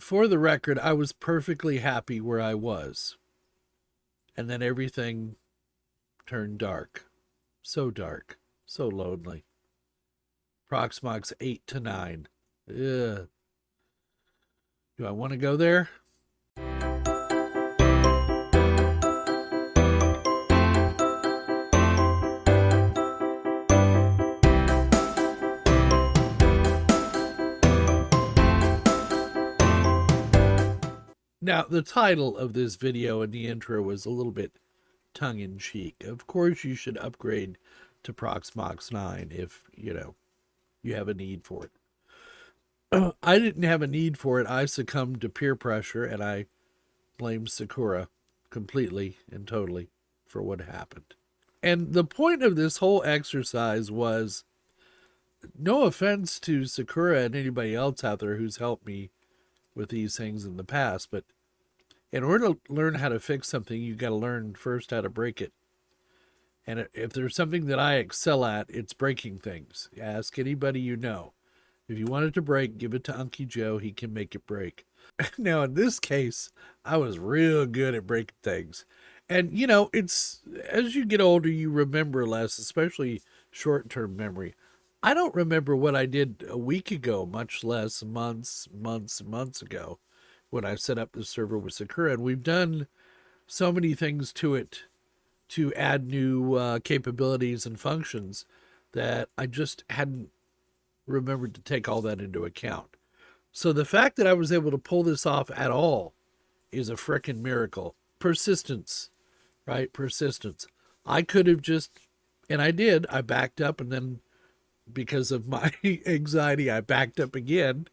for the record, I was perfectly happy where I was. And then everything turned dark. So dark. So lonely. Proxmox 8 to 9. Ugh. Do I want to go there? Now, the title of this video and the intro was a little bit tongue-in-cheek. Of course, you should upgrade to Proxmox 9 if, you have a need for it. I didn't have a need for it. I succumbed to peer pressure, and I blame Sakura completely and totally for what happened. And the point of this whole exercise was, no offense to Sakura and anybody else out there who's helped me with these things in the past, but in order to learn how to fix something, you got to learn first how to break it. And if there's something that I excel at, it's breaking things. Ask anybody you know. If you want it to break, give it to Unky Joe. He can make it break. Now, in this case, I was real good at breaking things. And, it's as you get older, you remember less, especially short-term memory. I don't remember what I did a week ago, much less months ago when I set up the server with Sakura. And we've done so many things to it to add new capabilities and functions that I just hadn't remembered to take all that into account. So the fact that I was able to pull this off at all is a frickin' miracle. Persistence, right? Persistence. I could have just, and I did, I backed up, and then because of my anxiety, I backed up again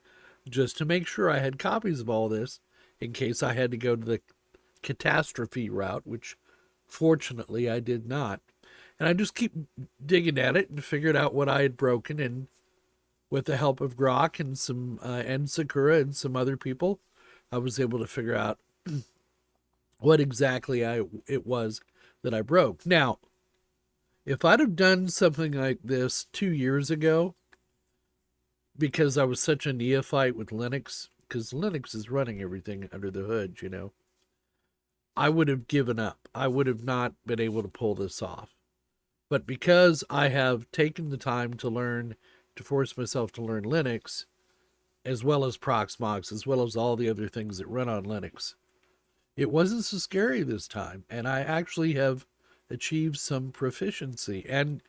just to make sure I had copies of all this in case I had to go to the catastrophe route, which fortunately I did not. And I just keep digging at it and figured out what I had broken, and with the help of Grok and some and Sakura and some other people, I was able to figure out what exactly it was that I broke. Now, if I'd have done something like this 2 years ago, because I was such a neophyte with Linux, because Linux is running everything under the hood, I would have given up. I would have not been able to pull this off. But because I have taken the time to force myself to learn Linux, as well as Proxmox, as well as all the other things that run on Linux, it wasn't so scary this time. And I actually have achieved some proficiency. And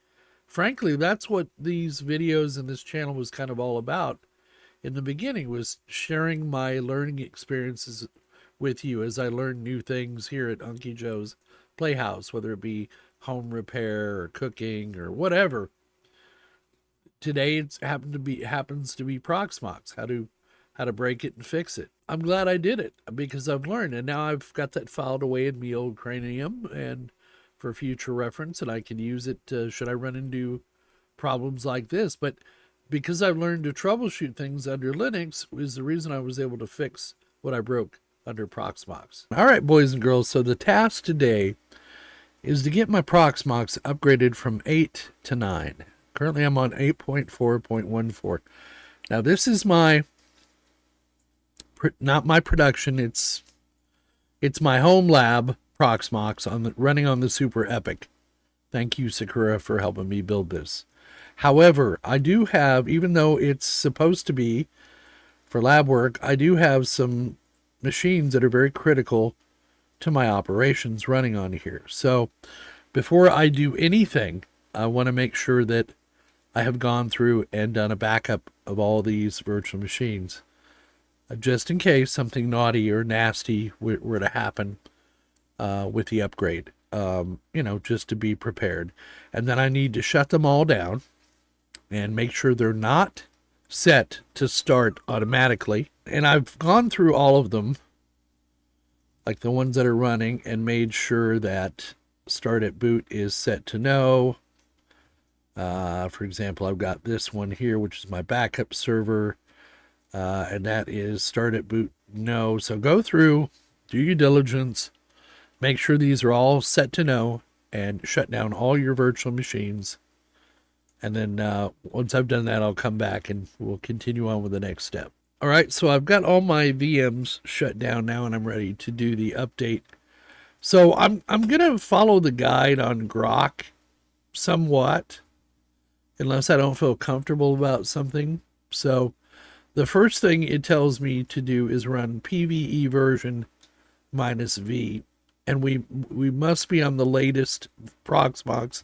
frankly, that's what these videos and this channel was kind of all about in the beginning, was sharing my learning experiences with you as I learn new things here at Unky Joe's Playhouse, whether it be home repair or cooking or whatever. Today happens to be Proxmox, how to break it and fix it. I'm glad I did it because I've learned, and now I've got that filed away in my old cranium and for future reference, and I can use it should I run into problems like this. But because I've learned to troubleshoot things under Linux is the reason I was able to fix what I broke under Proxmox. All right, boys and girls, so the task today is to get my Proxmox upgraded from 8 to 9. Currently I'm on 8.4.14. Now this is not my production, it's my home lab Proxmox running on the Super Epic. Thank you, Sakura, for helping me build this. However, I do have, even though it's supposed to be for lab work, I do have some machines that are very critical to my operations running on here. So before I do anything, I want to make sure that I have gone through and done a backup of all these virtual machines, just in case something naughty or nasty were to happen with the upgrade, just to be prepared. And then I need to shut them all down and make sure they're not set to start automatically. And I've gone through all of them, like the ones that are running, and made sure that start at boot is set to no. For example, I've got this one here, which is my backup server, and that is start at boot no. So go through, do your diligence, make sure these are all set to no, and shut down all your virtual machines. And then once I've done that, I'll come back and we'll continue on with the next step. All right, so I've got all my VMs shut down now, and I'm ready to do the update. So I'm gonna follow the guide on Grok somewhat, unless I don't feel comfortable about something. So the first thing it tells me to do is run PVE version -v, and we must be on the latest Proxmox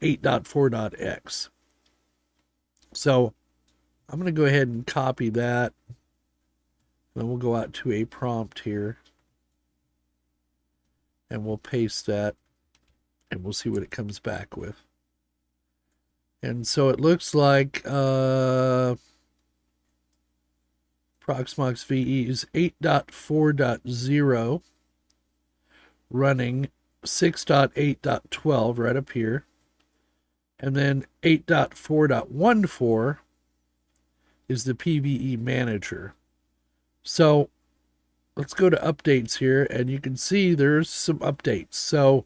8.4.x. So I'm going to go ahead and copy that. Then we'll go out to a prompt here. And we'll paste that. And we'll see what it comes back with. And so it looks like Proxmox VE is 8.4.0 running 6.8.12 right up here. And then 8.4.14 is the PVE manager. So let's go to updates here, and you can see there's some updates. So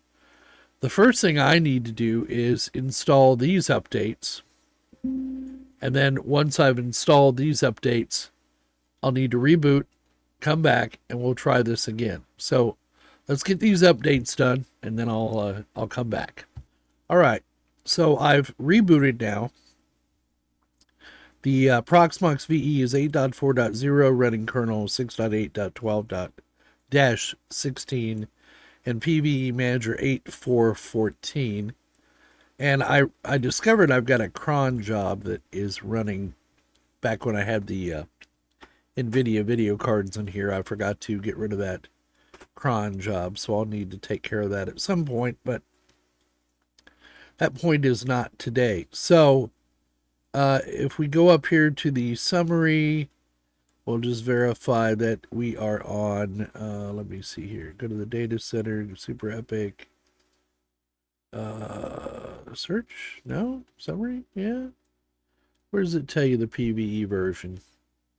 the first thing I need to do is install these updates. And then once I've installed these updates, I'll need to reboot, come back, and we'll try this again. So let's get these updates done, and then I'll come back. All right, so I've rebooted now. The Proxmox VE is 8.4.0 running kernel 6.8.12.16 and PVE Manager 8.4.14. And I discovered I've got a cron job that is running back when I had the NVIDIA video cards in here. I forgot to get rid of that cron job, so I'll need to take care of that at some point, but that point is not today. So if we go up here to the summary, we'll just verify that we are on, let me see here. Go to the data center, Super Epic. Search? No? Summary? Yeah. Where does it tell you the PVE version?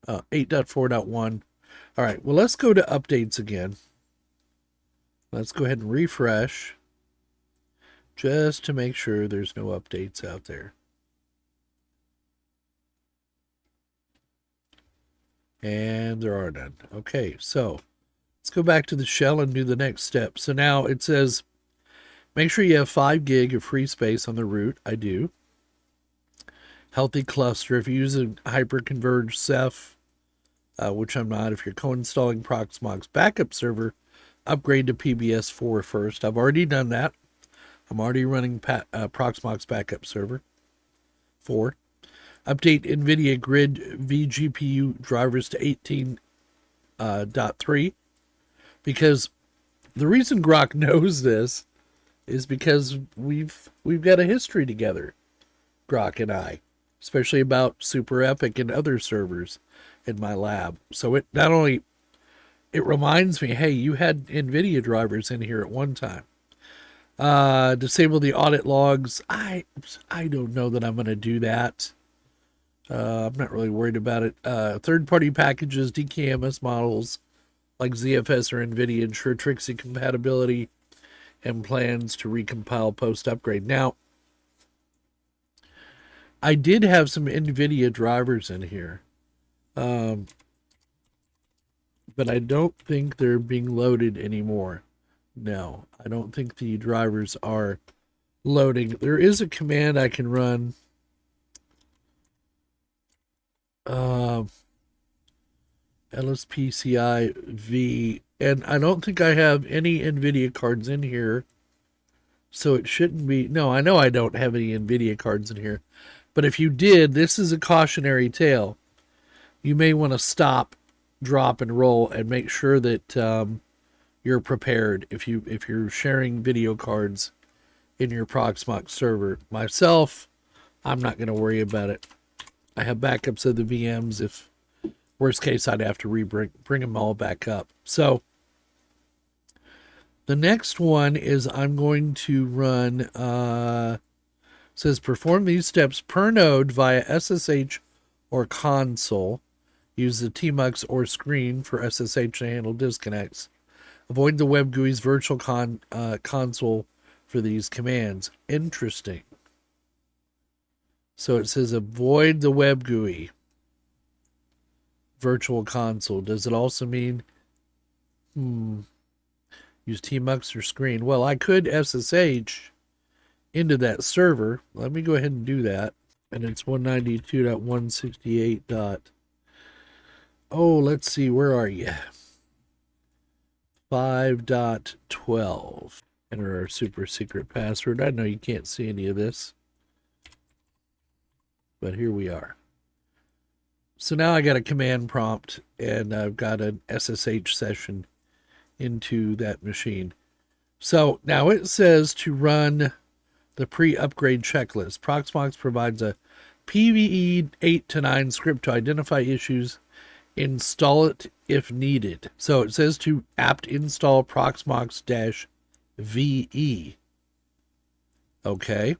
8.4.1. All right, well, let's go to updates again. Let's go ahead and refresh just to make sure there's no updates out there. And there are none. Okay, so let's go back to the shell and do the next step. So now it says, make sure you have 5 gig of free space on the root. I do. Healthy cluster. If you use a hyper-converged Ceph, which I'm not, if you're co-installing Proxmox backup server, upgrade to PBS4 first. I've already done that. I'm already running Proxmox backup server 4. Update NVIDIA Grid vGPU drivers to 18.3, because the reason Grok knows this is because we've got a history together, Grok and I, especially about Super Epic and other servers in my lab. So it not only it reminds me, hey, you had NVIDIA drivers in here at one time. Disable the audit logs. I don't know that I'm going to do that. I'm not really worried about it. Third-party packages, DKMS models like ZFS or NVIDIA ensure Trixie compatibility and plans to recompile post-upgrade. Now, I did have some NVIDIA drivers in here, but I don't think they're being loaded anymore. No, I don't think the drivers are loading. There is a command I can run. LSPCI V, and I don't think I have any NVIDIA cards in here, so it shouldn't be. No, I know I don't have any NVIDIA cards in here, but if you did, this is a cautionary tale. You may want to stop, drop, and roll, and make sure that you're prepared if you're sharing video cards in your Proxmox server. Myself, I'm not going to worry about it. I have backups of the VMs. If worst case, I'd have to bring them all back up. So the next one is I'm going to run, says perform these steps per node via SSH or console. Use the tmux or screen for SSH to handle disconnects. Avoid the web GUI's virtual console for these commands. Interesting. So it says avoid the web GUI. virtual console. Does it also mean use tmux or screen? Well, I could SSH into that server. Let me go ahead and do that. And it's 192.168. Oh, let's see, where are you? 5.12. Enter our super secret password. I know you can't see any of this, but here we are. So now I got a command prompt and I've got an SSH session into that machine. So now it says to run the pre-upgrade checklist. Proxmox provides a PVE 8 to 9 script to identify issues. Install it if needed. So it says to apt install Proxmox-VE. Okay,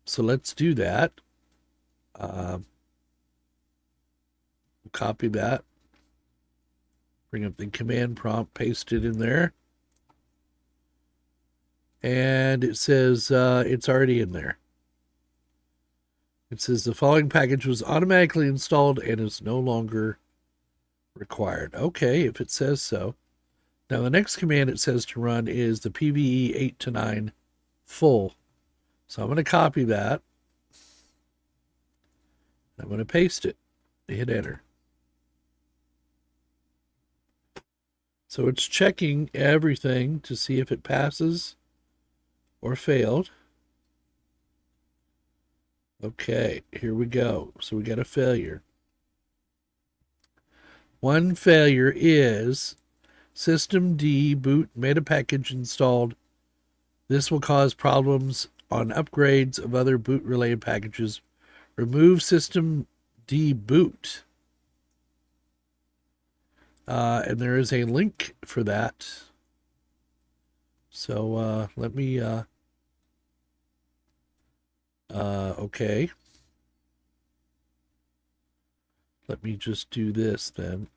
so let's do that. Copy that. Bring up the command prompt, paste it in there. And it says it's already in there. It says the following package was automatically installed and is no longer required. Okay, if it says so. Now the next command it says to run is the PVE 8 to 9 full. So I'm going to copy that. I'm going to paste it. Hit enter. So it's checking everything to see if it passes or failed. Okay, here we go. So we got a failure. One failure is systemd boot meta package installed. This will cause problems on upgrades of other boot related packages. Remove systemd boot. And there is a link for that. So let me okay. Let me just do this then.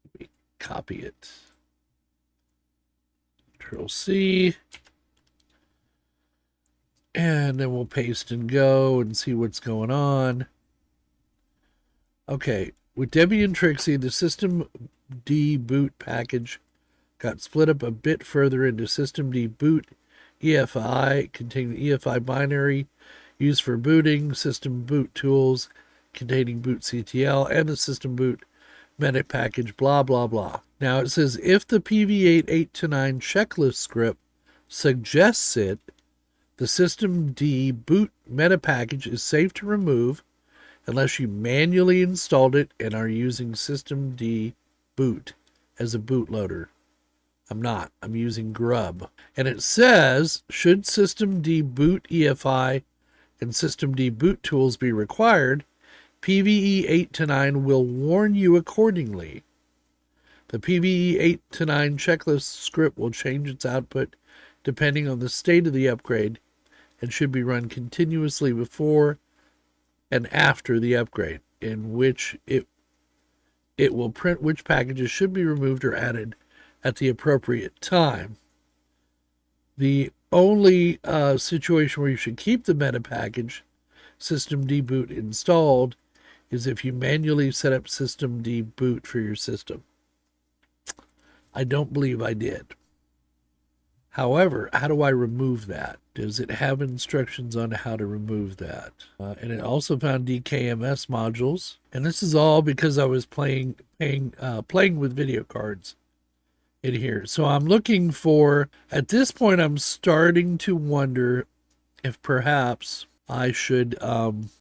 Let me copy it. Control-C. And then we'll paste and go and see what's going on. Okay, with Debbie and Trixie, the systemd boot package got split up a bit further into systemd boot EFI, containing the EFI binary used for booting, system boot tools containing bootctl, and the system boot meta package, blah, blah, blah. Now it says if the PV8 8 to 9 checklist script suggests it, the systemd boot meta package is safe to remove unless you manually installed it and are using systemd boot as a bootloader. I'm not. I'm using grub. And it says, should systemd boot EFI and systemd boot tools be required, PVE 8 to 9 will warn you accordingly. The PVE 8 to 9 checklist script will change its output depending on the state of the upgrade and should be run continuously before and after the upgrade, in which it will print which packages should be removed or added at the appropriate time. The only situation where you should keep the meta package systemd boot installed is if you manually set up systemd boot for your system. I don't believe I did. However, how do I remove that? Does it have instructions on how to remove that? And it also found DKMS modules. And this is all because I was playing with video cards in here. So I'm looking for, at this point, I'm starting to wonder if perhaps I should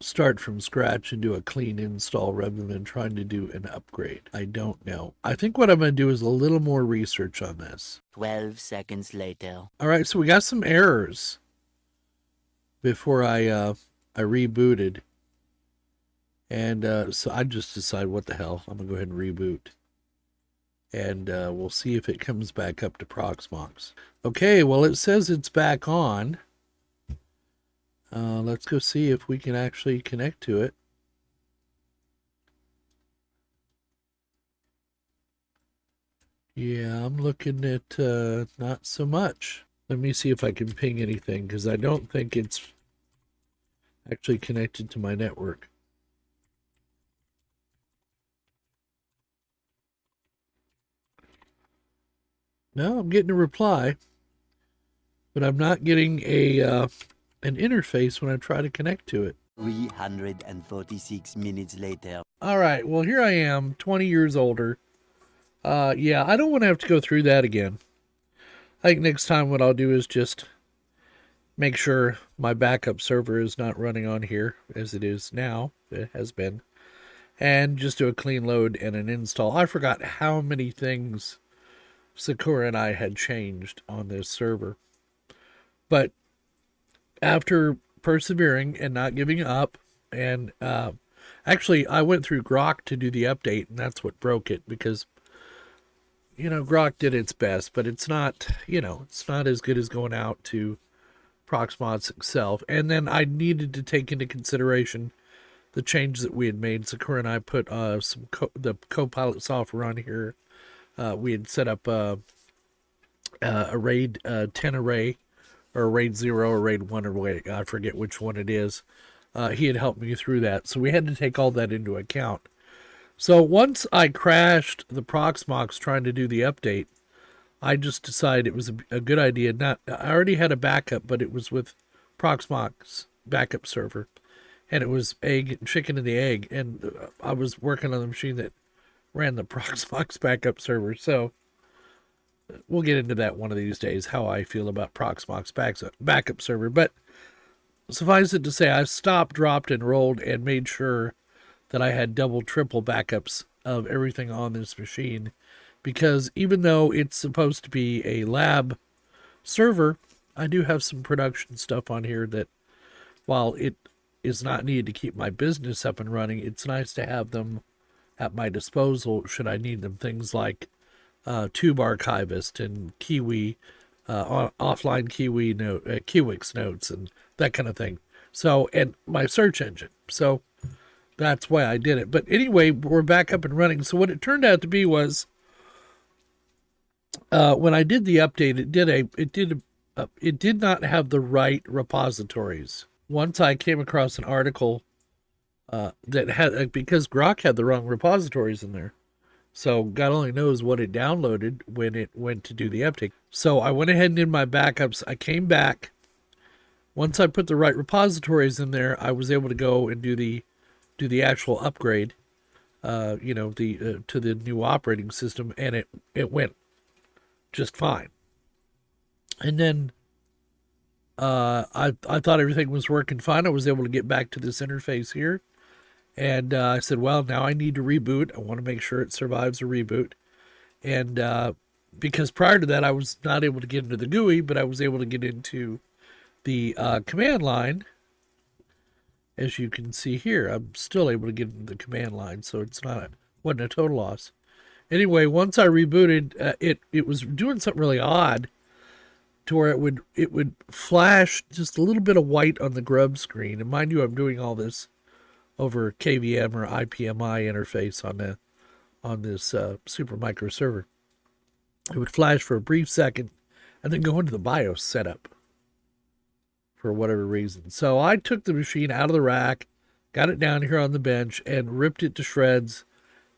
start from scratch and do a clean install rather than trying to do an upgrade. I don't know. I think what I'm going to do is a little more research on this. 12 seconds later. All right, so we got some errors before I rebooted. And so I just decided, what the hell, I'm going to go ahead and reboot. And we'll see if it comes back up to Proxmox. Okay, well, it says it's back on. Let's go see if we can actually connect to it. Yeah, I'm looking at not so much. Let me see if I can ping anything, because I don't think it's actually connected to my network. No, I'm getting a reply, but I'm not getting a an interface when I try to connect to it. 346 minutes later. All right, well, here I am, 20 years older. Yeah, I don't want to have to go through that again. I think next time what I'll do is just make sure my backup server is not running on here as it is now. It has been. And just do a clean load and an install. I forgot how many things Sakura and I had changed on this server. But after persevering and not giving up, and actually I went through Grok to do the update, and that's what broke it, because Grok did its best, but it's not it's not as good as going out to Proxmox itself. And then I needed to take into consideration the change that we had made. Sakura and I put the Copilot software on here. We had set up a RAID 10 array, or RAID 0 or RAID 1 array. I forget which one it is. He had helped me through that. So we had to take all that into account. So once I crashed the Proxmox trying to do the update, I just decided it was a good idea. I already had a backup, but it was with Proxmox backup server. And it was chicken and the egg. And I was working on the machine that ran the Proxmox backup server. So we'll get into that one of these days, how I feel about Proxmox backup server. But suffice it to say, I stopped, dropped, and rolled and made sure that I had double, triple backups of everything on this machine. Because even though it's supposed to be a lab server, I do have some production stuff on here that, while it is not needed to keep my business up and running, it's nice to have them at my disposal should I need them. Things like Tube Archivist and Kiwi, offline Kiwi note, Kiwix notes, and that kind of thing. So, and my search engine. So that's why I did it. But anyway, we're back up and running. So what it turned out to be was, when I did the update, it did not have the right repositories. Once I came across an article that had, because Grok had the wrong repositories in there. So God only knows what it downloaded when it went to do the update. So I went ahead and did my backups. I came back. Once I put the right repositories in there, I was able to go and do the actual upgrade, to the new operating system, and it went just fine. And then I thought everything was working fine. I was able to get back to this interface here. And I said, well, now I need to reboot. I want to make sure it survives a reboot. And because prior to that, I was not able to get into the GUI, but I was able to get into the command line. As you can see here, I'm still able to get into the command line, so wasn't a total loss. Anyway, once I rebooted, it was doing something really odd, to where it would flash just a little bit of white on the grub screen. And mind you, I'm doing all this over KVM or IPMI interface on this Supermicro server. It would flash for a brief second and then go into the BIOS setup for whatever reason. So I took the machine out of the rack, got it down here on the bench, and ripped it to shreds,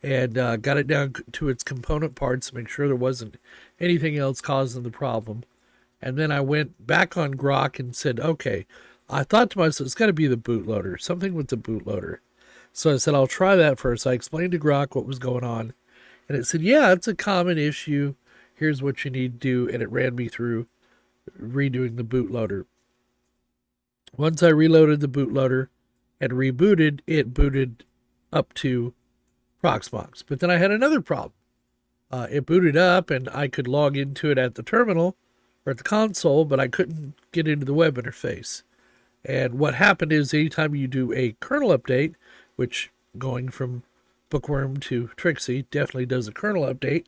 and got it down to its component parts to make sure there wasn't anything else causing the problem. And then I went back on Grok and said, okay, I thought to myself, it's got to be the bootloader, something with the bootloader. So I said, I'll try that first. I explained to Grok what was going on, and it said, yeah, it's a common issue. Here's what you need to do. And it ran me through redoing the bootloader. Once I reloaded the bootloader and rebooted, it booted up to Proxmox. But then I had another problem. It booted up and I could log into it at the terminal or at the console, but I couldn't get into the web interface. And what happened is, anytime you do a kernel update, which going from Bookworm to Trixie definitely does a kernel update,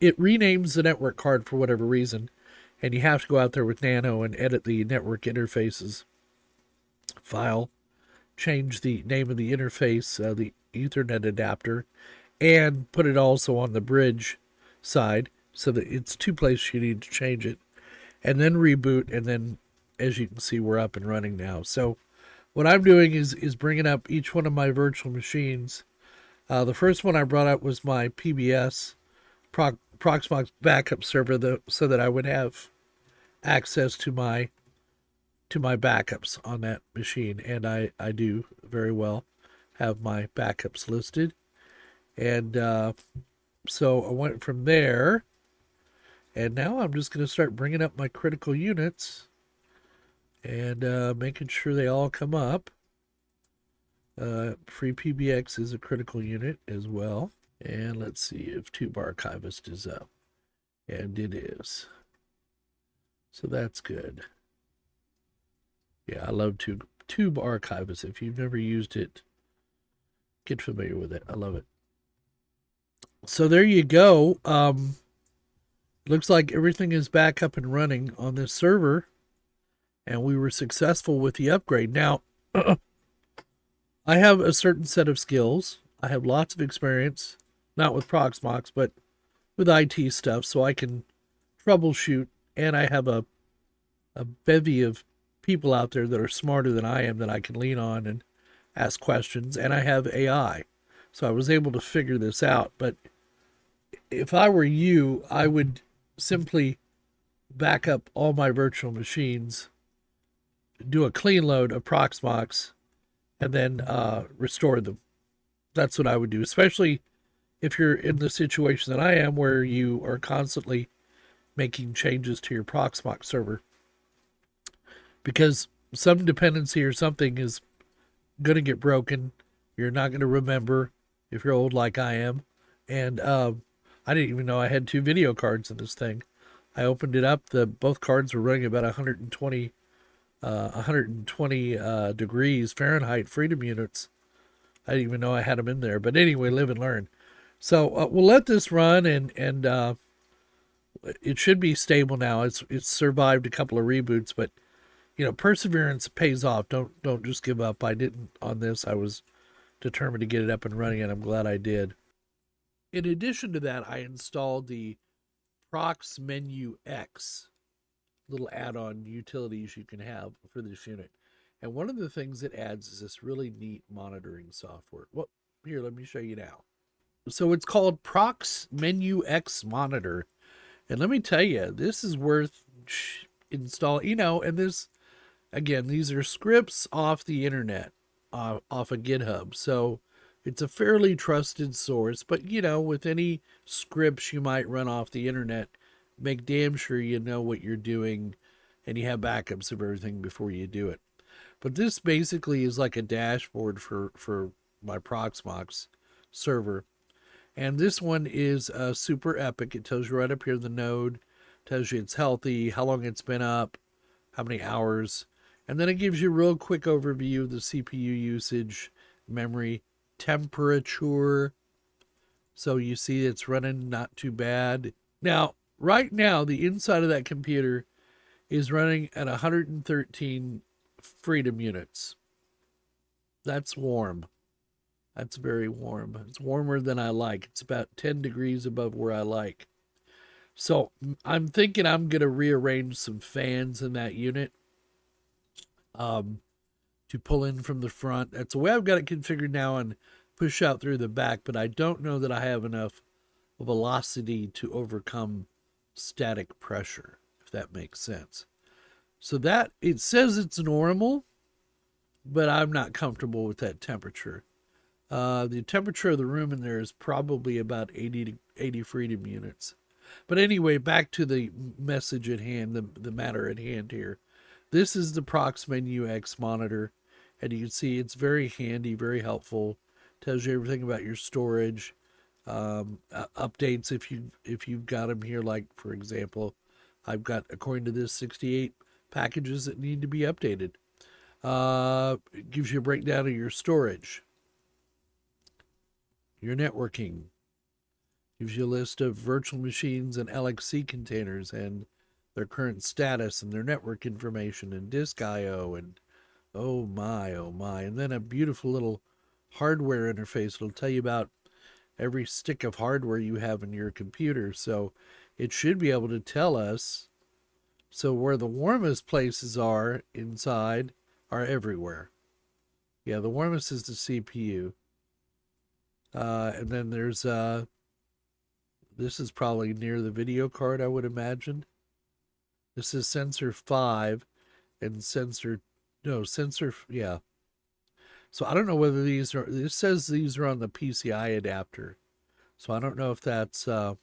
it renames the network card for whatever reason, and you have to go out there with Nano and edit the network interfaces file, change the name of the interface, the Ethernet adapter, and put it also on the bridge side, so that it's two places you need to change it, and then reboot, and then, as you can see, we're up and running now. So what I'm doing is bringing up each one of my virtual machines. The first one I brought up was my PBS, Proxmox backup server so that I would have access to my backups on that machine, and I do very well have my backups listed. And so I went from there, and now I'm just going to start bringing up my critical units and making sure they all come up. Free PBX is a critical unit as well. And let's see if Tube Archivist is up. And it is. So that's good. Yeah, I love Tube Archivist. If you've never used it, get familiar with it. I love it. So there you go. Looks like everything is back up and running on this server. And we were successful with the upgrade. Now, I have a certain set of skills. I have lots of experience, not with Proxmox, but with IT stuff, so I can troubleshoot. And I have a bevy of people out there that are smarter than I am that I can lean on and ask questions. And I have AI, so I was able to figure this out. But if I were you, I would simply back up all my virtual machines, do a clean load of Proxmox, and then restore them. That's what I would do, especially if you're in the situation that I am where you are constantly making changes to your Proxmox server. Because some dependency or something is going to get broken. You're not going to remember if you're old like I am. And I didn't even know I had 2 video cards in this thing. I opened it up. Both cards were running about 120 degrees Fahrenheit freedom units. I didn't even know I had them in there. But anyway, live and learn. So we'll let this run, and it should be stable now. It's survived a couple of reboots, but you know, perseverance pays off. Don't just give up. I didn't on this. I was determined to get it up and running, and I'm glad I did. In addition to that, I installed the Prox Menu X, little add-on utilities you can have for this unit. And one of the things it adds is this really neat monitoring software. Well, here, let me show you now. So it's called Prox Menu X Monitor. And let me tell you, this is worth installing, you know, and this, again, these are scripts off the internet, off of GitHub. So it's a fairly trusted source, but you know, with any scripts you might run off the internet, make damn sure you know what you're doing and you have backups of everything before you do it. But this basically is like a dashboard for my Proxmox server. And this one is super epic. It tells you right up here the node, tells you it's healthy, how long it's been up, how many hours. And then it gives you a real quick overview of the CPU usage, memory, temperature. So you see it's running not too bad. Now, right now, the inside of that computer is running at 113 freedom units. That's warm. That's very warm. It's warmer than I like. It's about 10 degrees above where I like. So I'm thinking I'm going to rearrange some fans in that unit to pull in from the front. That's the way I've got it configured now and push out through the back, but I don't know that I have enough velocity to overcome static pressure, if that makes sense. So that, it says it's normal, but I'm not comfortable with that temperature. The temperature of the room in there is probably about 80 freedom units. But anyway, back to the message at hand, the matter at hand here. This is the Prox Menu X monitor, and you can see it's very handy, very helpful. Tells you everything about your storage, updates if you've got them here. Like for example, I've got, according to this, 68 packages that need to be updated. It gives you a breakdown of your storage, your networking, gives you a list of virtual machines and LXC containers and their current status and their network information and disk IO, and oh my, and then a beautiful little hardware interface. It'll tell you about every stick of hardware you have in your computer. So it should be able to tell us, so where the warmest places are inside are everywhere. Yeah, the warmest is the CPU. And then there's the This is probably near the video card, I would imagine. This is sensor 5 and sensor, no, sensor, yeah. So I don't know whether these are, it says these are on the PCI adapter. So I don't know if that's, let's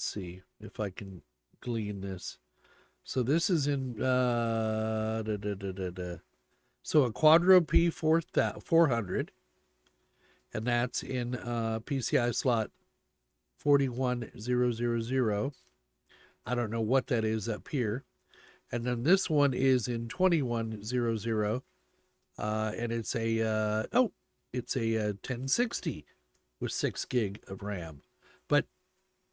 see if I can glean this. So this is in, so a Quadro P400, and that's in PCI slot 41000. I don't know what that is up here. And then this one is in 2100, and it's a, it's a 1060 with 6 gig of RAM. But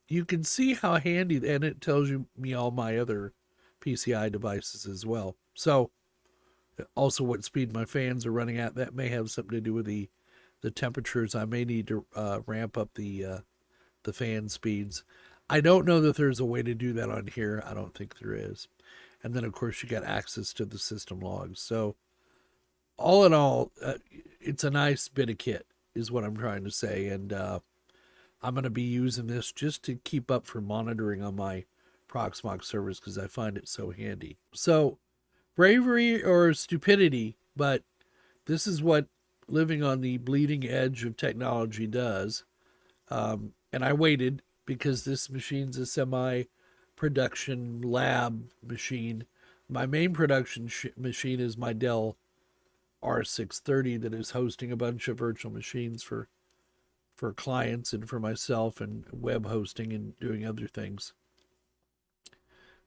you can see how handy, and it tells me all my other PCI devices as well. So also what speed my fans are running at. That may have something to do with the temperatures. I may need to ramp up the fan speeds. I don't know that there's a way to do that on here. I don't think there is. And then of course you got access to the system logs. So all in all, it's a nice bit of kit is what I'm trying to say. And I'm going to be using this just to keep up for monitoring on my Proxmox servers because I find it so handy. So bravery or stupidity, but this is what living on the bleeding edge of technology does. And I waited because this machine's a semi-production lab machine. My main production machine is my Dell R630 that is hosting a bunch of virtual machines for clients and for myself, and web hosting and doing other things.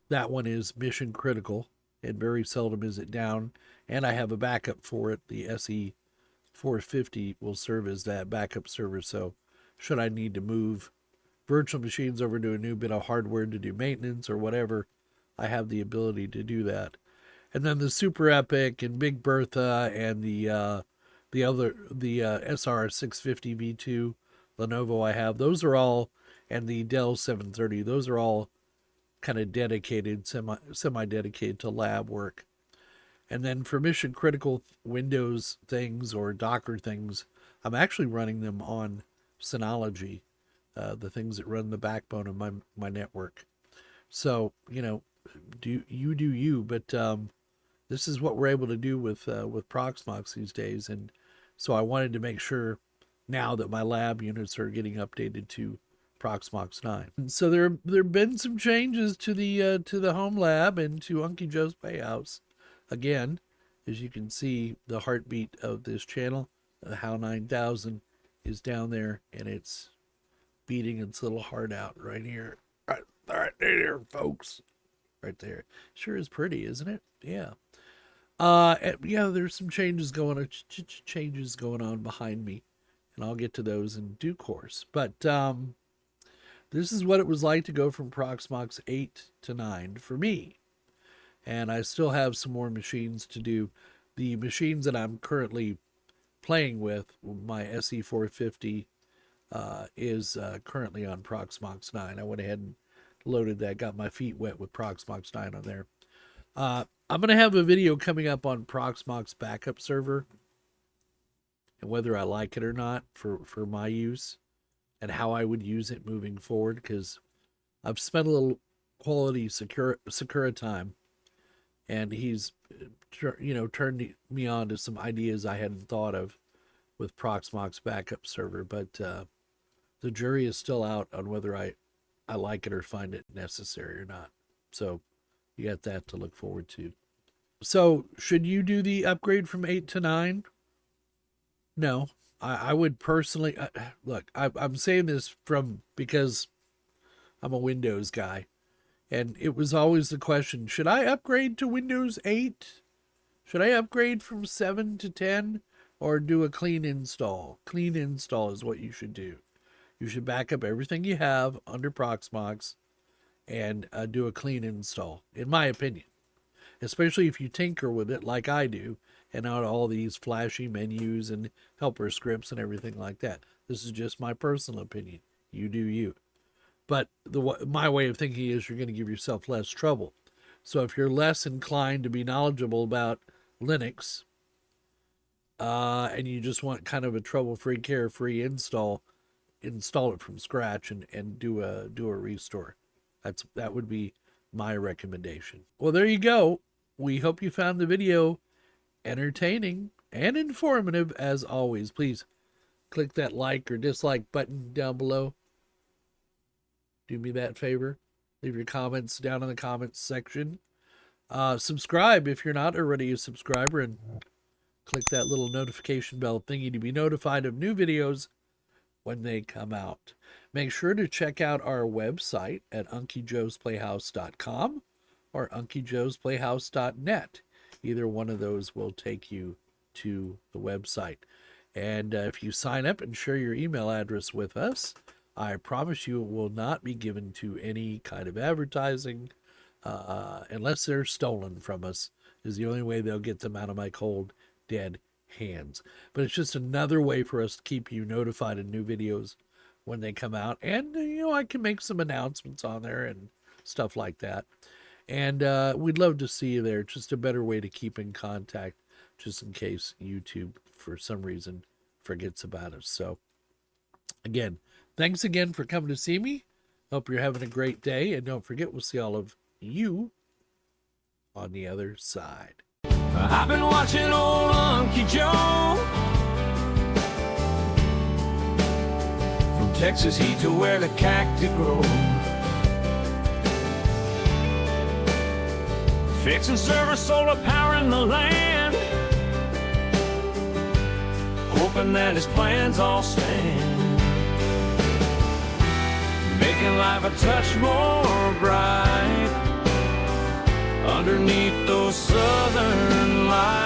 That one is mission critical, and very seldom is it down. And I have a backup for it. The SE450 will serve as that backup server. So should I need to move virtual machines over to a new bit of hardware to do maintenance or whatever, I have the ability to do that. And then the Super Epic and Big Bertha and the SR650 V2 Lenovo I have, those are all, and the Dell 730, those are all kind of dedicated, semi-dedicated to lab work. And then for mission critical Windows things or Docker things, I'm actually running them on Synology, the things that run the backbone of my network. So, do you, but this is what we're able to do with Proxmox these days. And so I wanted to make sure now that my lab units are getting updated to Proxmox 9. And so there've been some changes to the home lab and to Unky Joe's Playhouse. Again, as you can see, the heartbeat of this channel, the HOW 9000, is down there, and it's beating its little heart out right here. Right there, folks. Right there. Sure is pretty, isn't it? Yeah. Yeah, there's some changes going on behind me, and I'll get to those in due course. But this is what it was like to go from Proxmox 8 to 9 for me. And I still have some more machines to do. The machines that I'm currently playing with, my SE450, is currently on Proxmox 9. I went ahead and loaded that, got my feet wet with Proxmox 9 on there. I'm going to have a video coming up on Proxmox backup server and whether I like it or not for my use and how I would use it moving forward, because I've spent a little quality Sakura time, and he's turned me on to some ideas I hadn't thought of with Proxmox backup server, but the jury is still out on whether I like it or find it necessary or not. So you got that to look forward to. So should you do the upgrade from 8 to 9? No, I would personally look. I'm saying this because I'm a Windows guy, and it was always the question: should I upgrade to Windows 8? Should I upgrade from 7 to 10, or do a clean install? Clean install is what you should do. You should back up everything you have under Proxmox and do a clean install, in my opinion. Especially if you tinker with it like I do, and out all these flashy menus and helper scripts and everything like that. This is just my personal opinion. You do you. But my way of thinking is you're going to give yourself less trouble. So if you're less inclined to be knowledgeable about Linux, and you just want kind of a trouble-free, carefree install, install it from scratch and do a restore. That would be my recommendation. Well, there you go. We hope you found the video entertaining and informative as always. Please click that like or dislike button down below. Do me that favor. Leave your comments down in the comments section. Subscribe if you're not already a subscriber, and click that little notification bell thingy to be notified of new videos when they come out. Make sure to check out our website at UncieJoesPlayhouse.com or UncieJoesPlayhouse.net. Either one of those will take you to the website. And if you sign up and share your email address with us, I promise you it will not be given to any kind of advertising unless they're stolen from us, is the only way they'll get them out of my cold, dead hands. But it's just another way for us to keep you notified of new videos when they come out. And, I can make some announcements on there and stuff like that. And we'd love to see you there. It's just a better way to keep in contact, just in case YouTube, for some reason, forgets about us. So, again, thanks again for coming to see me. Hope you're having a great day. And don't forget, we'll see all of you on the other side. I've been watching old Unky Joe. From Texas heat to where the cacti grow. Fixing server solar power in the land. Hoping that his plans all stand. Making life a touch more bright underneath those southern lights.